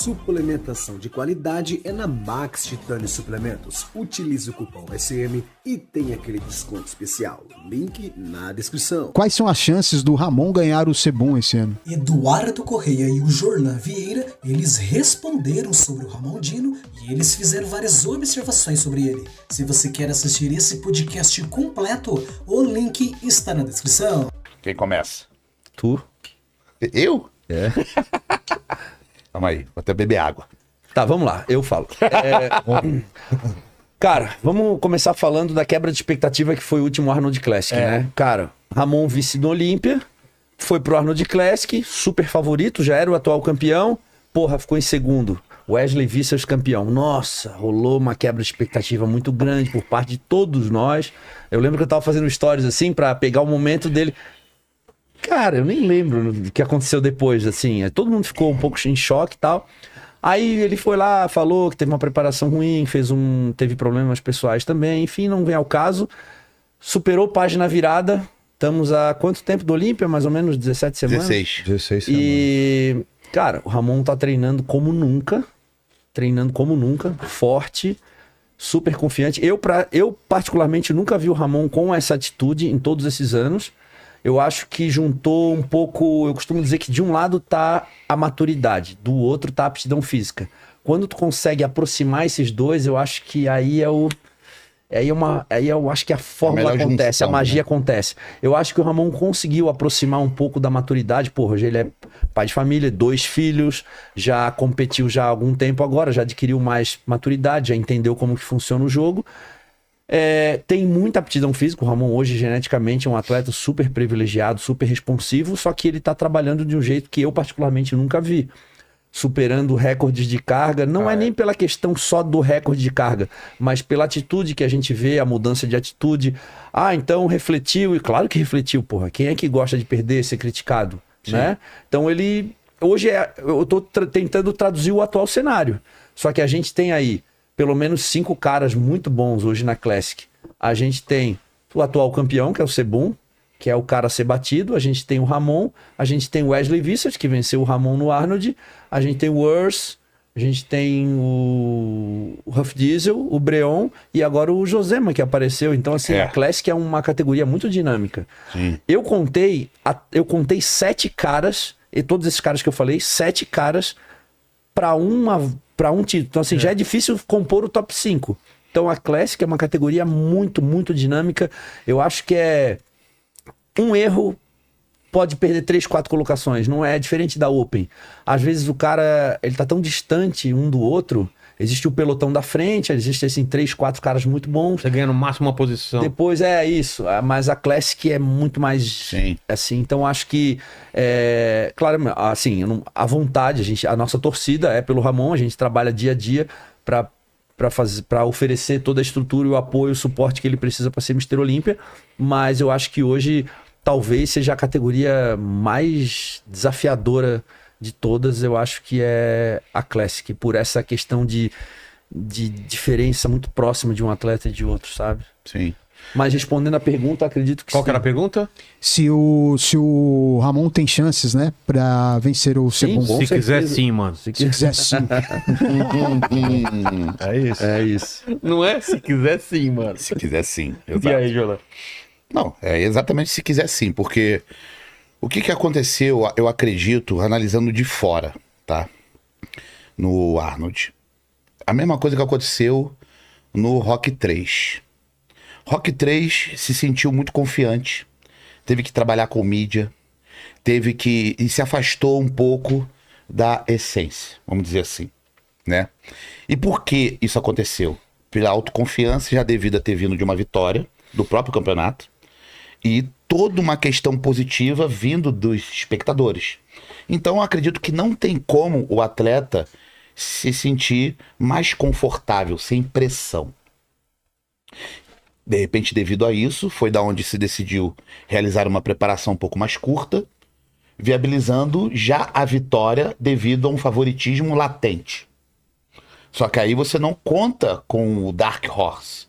Suplementação de qualidade é na Max Titânio Suplementos. Utilize o cupom SM e tem aquele desconto especial. Link na descrição. Quais são as chances do Ramon ganhar o Sebum esse ano? Eduardo Correia e o Jorlan Vieira, eles responderam sobre o Ramondino e eles fizeram várias observações sobre ele. Se você quer assistir esse podcast completo, o link está na descrição. Quem começa? Tu? Eu? É. Calma aí, vou até beber água. Tá, vamos lá, eu falo. Cara, vamos começar falando da quebra de expectativa que foi o último Arnold Classic, né? Cara, Ramon vice no Olímpia, foi pro Arnold Classic, super favorito, já era o atual campeão, porra, ficou em segundo. Wesley vice-campeão. Nossa, rolou uma quebra de expectativa muito grande por parte de todos nós. Eu lembro que eu tava fazendo stories assim pra pegar o momento dele. Cara, eu nem lembro o que aconteceu depois, assim. Todo mundo ficou um pouco em choque e tal. Aí ele foi lá, falou que teve uma preparação ruim, teve problemas pessoais também. Enfim, não vem ao caso. Superou página virada. Estamos há quanto tempo do Olímpia? Mais ou menos 17 semanas? 16 semanas. E, cara, o Ramon tá treinando como nunca. Forte, super confiante. Eu particularmente, nunca vi o Ramon com essa atitude em todos esses anos. Eu acho que juntou um pouco... Eu costumo dizer que de um lado tá a maturidade, do outro tá a aptidão física. Quando tu consegue aproximar esses dois, eu acho que aí eu acho que a fórmula acontece, a magia acontece. Eu acho que o Ramon conseguiu aproximar um pouco da maturidade. Porra, hoje ele é pai de família, 2 filhos, já competiu já há algum tempo agora, já adquiriu mais maturidade, já entendeu como que funciona o jogo. Tem muita aptidão física. O Ramon hoje geneticamente é um atleta super privilegiado, super responsivo, só que ele tá trabalhando de um jeito que eu particularmente nunca vi, superando recordes de carga. Não é nem pela questão só do recorde de carga, mas pela atitude que a gente vê, a mudança de atitude. Então refletiu, e claro que refletiu, porra, quem é que gosta de perder, ser criticado, né? Então ele, hoje eu tô tentando traduzir o atual cenário, só que a gente tem aí pelo menos 5 caras muito bons hoje na Classic. A gente tem o atual campeão, que é o Sebum, que é o cara a ser batido. A gente tem o Ramon. A gente tem o Wesley Vissers, que venceu o Ramon no Arnold. A gente tem o Urs. A gente tem o Huff Diesel, o Breon e agora o Josema, que apareceu. Então, assim, a Classic é uma categoria muito dinâmica. Sim. Eu contei 7 caras, e todos esses caras que eu falei, 7 caras para um título. Então, assim, já é difícil compor o top 5. Então, a Classic é uma categoria muito, muito dinâmica. Eu acho que um erro pode perder 3, 4 colocações. Não é diferente da Open. Às vezes o cara, ele tá tão distante um do outro. Existe o pelotão da frente, existe assim 3, 4 caras muito bons. Você ganha no máximo uma posição. Depois isso. Mas a Classic é muito mais assim. Então acho que claro, assim, a vontade, a nossa torcida é pelo Ramon. A gente trabalha dia a dia para oferecer toda a estrutura, o apoio, o suporte que ele precisa para ser Mr. Olímpia. Mas eu acho que hoje talvez seja a categoria mais desafiadora de todas. Eu acho que é a Classic, por essa questão de diferença muito próxima de um atleta e de outro, sabe? Sim. Mas respondendo a pergunta, acredito que Qual que era a pergunta? Se o Ramon tem chances, né, pra vencer o Sebum. Se quiser sim, mano. Se quiser sim. É isso. Não é? Se quiser sim, mano. Se quiser sim. E aí, Jola? Não, é exatamente se quiser sim, porque o que aconteceu, eu acredito, analisando de fora, tá? No Arnold. A mesma coisa que aconteceu no Rock 3. Rock 3 se sentiu muito confiante, teve que trabalhar com mídia, e se afastou um pouco da essência, vamos dizer assim, né? E por que isso aconteceu? Pela autoconfiança, já devido a ter vindo de uma vitória do próprio campeonato, e toda uma questão positiva vindo dos espectadores. Então eu acredito que não tem como o atleta se sentir mais confortável, sem pressão. De repente, devido a isso, foi da onde se decidiu realizar uma preparação um pouco mais curta, viabilizando já a vitória devido a um favoritismo latente. Só que aí você não conta com o Dark Horse,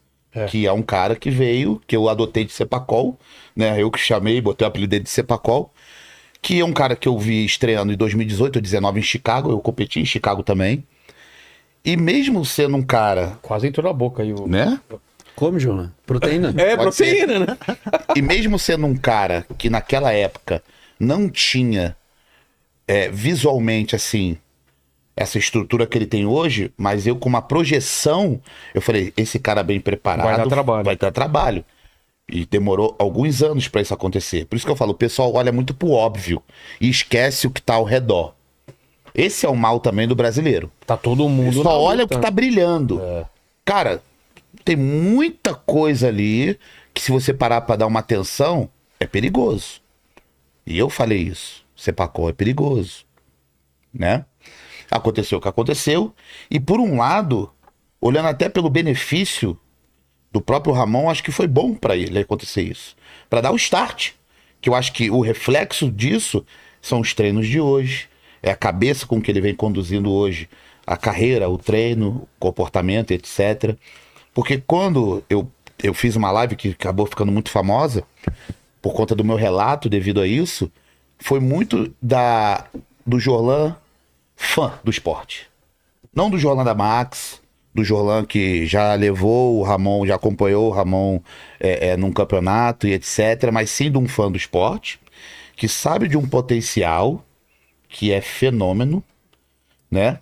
que é um cara que veio, que eu adotei de Cepacol, né? Eu que chamei, botei o apelido dele de Cepacol, que é um cara que eu vi estreando em 2018 ou 2019 em Chicago, eu competi em Chicago também. E mesmo sendo um cara, Quase entrou na boca aí o... né? Come, João. Proteína. É, Pode proteína, né? E mesmo sendo um cara que naquela época não tinha visualmente assim essa estrutura que ele tem hoje, mas eu com uma projeção, eu falei, esse cara bem preparado Vai dar trabalho. vai dar trabalho. E demorou alguns anos para isso acontecer. Por isso que eu falo, o pessoal olha muito pro óbvio e esquece o que tá ao redor. Esse é o mal também do brasileiro. Tá todo mundo Só na olha o luta. que tá brilhando. Cara, tem muita coisa ali que se você parar pra dar uma atenção, é perigoso. E eu falei isso. Sepacol é perigoso. Né? Aconteceu o que aconteceu. E por um lado, olhando até pelo benefício do próprio Ramon, acho que foi bom pra ele acontecer isso. Pra dar o start. Que eu acho que o reflexo disso são os treinos de hoje. É a cabeça com que ele vem conduzindo hoje a carreira, o treino, o comportamento, etc. Porque quando eu fiz uma live que acabou ficando muito famosa, por conta do meu relato devido a isso, foi muito do Jorlan fã do esporte. Não do Jorlan da Max, do Jorlan que já levou o Ramon, já acompanhou o Ramon num campeonato e etc. Mas sim de um fã do esporte, que sabe de um potencial que é fenômeno, né?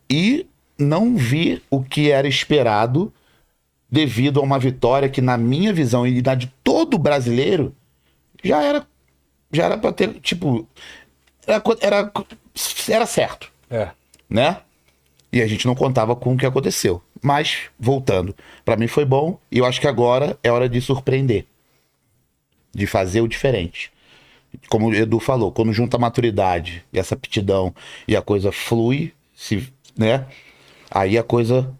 E não vi o que era esperado devido a uma vitória que, na minha visão e na de todo brasileiro, já era pra ter, tipo, era certo, né? E a gente não contava com o que aconteceu. Mas, voltando, pra mim foi bom e eu acho que agora é hora de surpreender, de fazer o diferente. Como o Edu falou, quando junta a maturidade e essa aptidão e a coisa flui, né? Aí a coisa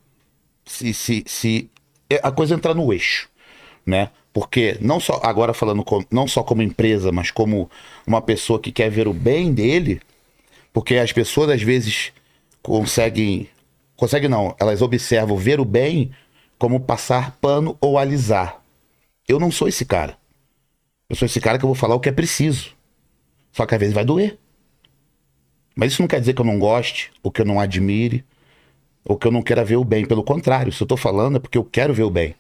a coisa entra no eixo, né? Porque não só agora falando não só como empresa, mas como uma pessoa que quer ver o bem dele, porque as pessoas às vezes conseguem não, elas observam ver o bem como passar pano ou alisar. Eu não sou esse cara. Eu sou esse cara que eu vou falar o que é preciso. Só que às vezes vai doer. Mas isso não quer dizer que eu não goste, ou que eu não admire, ou que eu não queira ver o bem. Pelo contrário, se eu tô falando é porque eu quero ver o bem.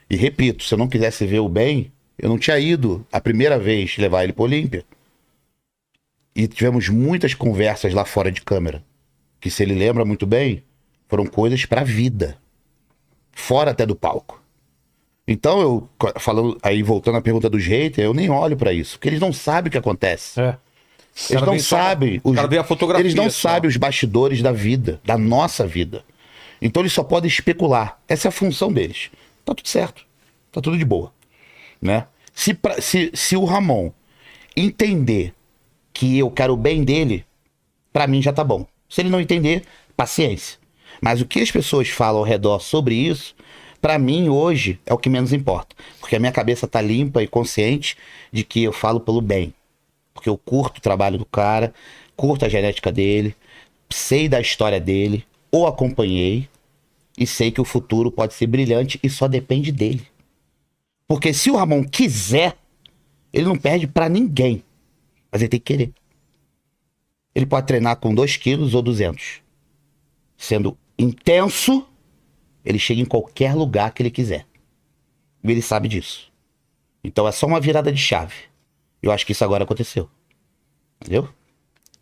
E repito, se eu não quisesse ver o bem, eu não tinha ido a primeira vez levar ele pro Olímpia. E tivemos muitas conversas lá fora de câmera, que se ele lembra muito bem, foram coisas pra vida. Fora até do palco. Então, eu falando aí, voltando à pergunta dos haters, eu nem olho pra isso, porque eles não sabem o que acontece. Eles não sabem. O cara vê a fotografia. Eles não só. sabem os bastidores da vida, da nossa vida. Então eles só podem especular. Essa é a função deles. Tá tudo certo. Tá tudo de boa. Né? Se o Ramon entender que eu quero o bem dele, pra mim já tá bom. Se ele não entender, paciência. Mas o que as pessoas falam ao redor sobre isso, pra mim hoje é o que menos importa. Porque a minha cabeça tá limpa e consciente de que eu falo pelo bem. Porque eu curto o trabalho do cara, curto a genética dele, sei da história dele, o acompanhei e sei que o futuro pode ser brilhante e só depende dele. Porque se o Ramon quiser, ele não perde pra ninguém. Mas ele tem que querer. Ele pode treinar com 2 quilos ou 200. Sendo intenso, ele chega em qualquer lugar que ele quiser. E ele sabe disso. Então é só uma virada de chave. Eu acho que isso agora aconteceu. Entendeu?